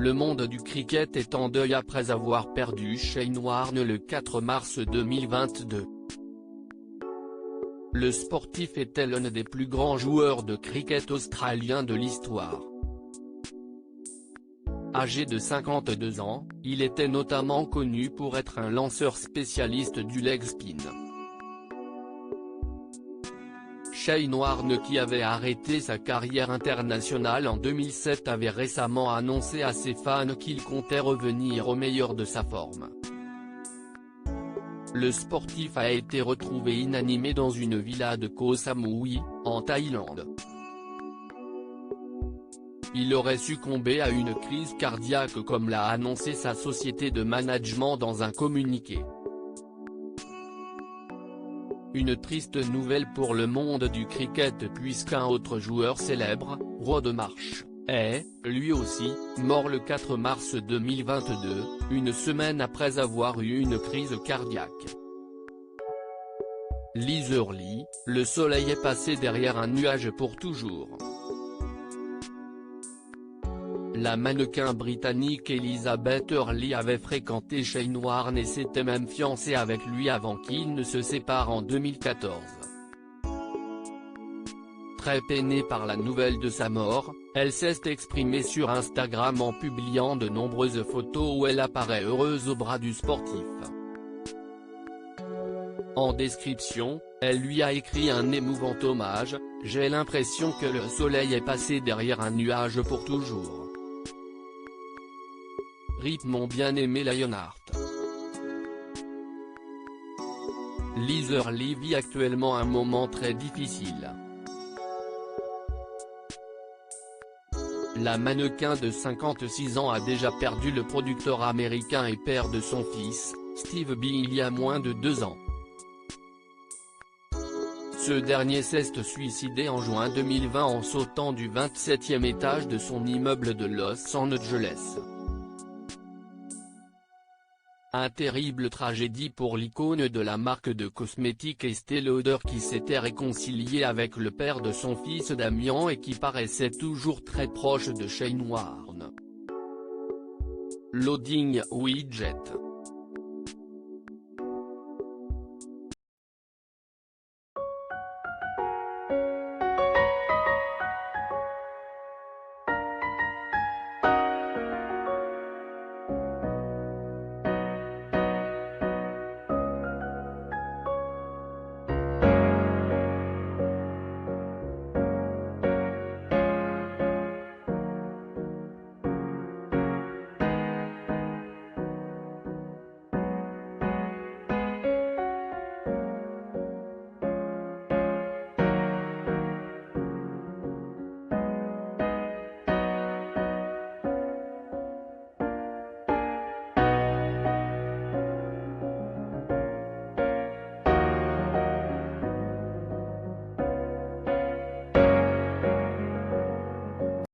Le monde du cricket est en deuil après avoir perdu Shane Warne le 4 mars 2022. Le sportif était l'un des plus grands joueurs de cricket australien de l'histoire. Âgé de 52 ans, il était notamment connu pour être un lanceur spécialiste du leg spin. Shane Warne, qui avait arrêté sa carrière internationale en 2007, avait récemment annoncé à ses fans qu'il comptait revenir au meilleur de sa forme. Le sportif a été retrouvé inanimé dans une villa de Koh Samui, en Thaïlande. Il aurait succombé à une crise cardiaque, comme l'a annoncé sa société de management dans un communiqué. Une triste nouvelle pour le monde du cricket, puisqu'un autre joueur célèbre, Rod Marsh, est, lui aussi, mort le 4 mars 2022, une semaine après avoir eu une crise cardiaque. Liz Hurley, le soleil est passé derrière un nuage pour toujours. La mannequin britannique Elizabeth Hurley avait fréquenté Shane Warne et s'était même fiancée avec lui avant qu'ils ne se séparent en 2014. Très peinée par la nouvelle de sa mort, elle s'est exprimée sur Instagram en publiant de nombreuses photos où elle apparaît heureuse au bras du sportif. En description, elle lui a écrit un émouvant hommage: « J'ai l'impression que le soleil est passé derrière un nuage pour toujours. RIP mon bien-aimé Lionheart ». Liz Hurley vit actuellement un moment très difficile. La mannequin de 56 ans a déjà perdu le producteur américain et père de son fils, Steve B, il y a moins de 2 ans. Ce dernier s'est suicidé en juin 2020 en sautant du 27e étage de son immeuble de Los Angeles. Un terrible tragédie pour l'icône de la marque de cosmétiques Estée Lauder, qui s'était réconcilié avec le père de son fils Damien et qui paraissait toujours très proche de Shane Warne. Loading Widget.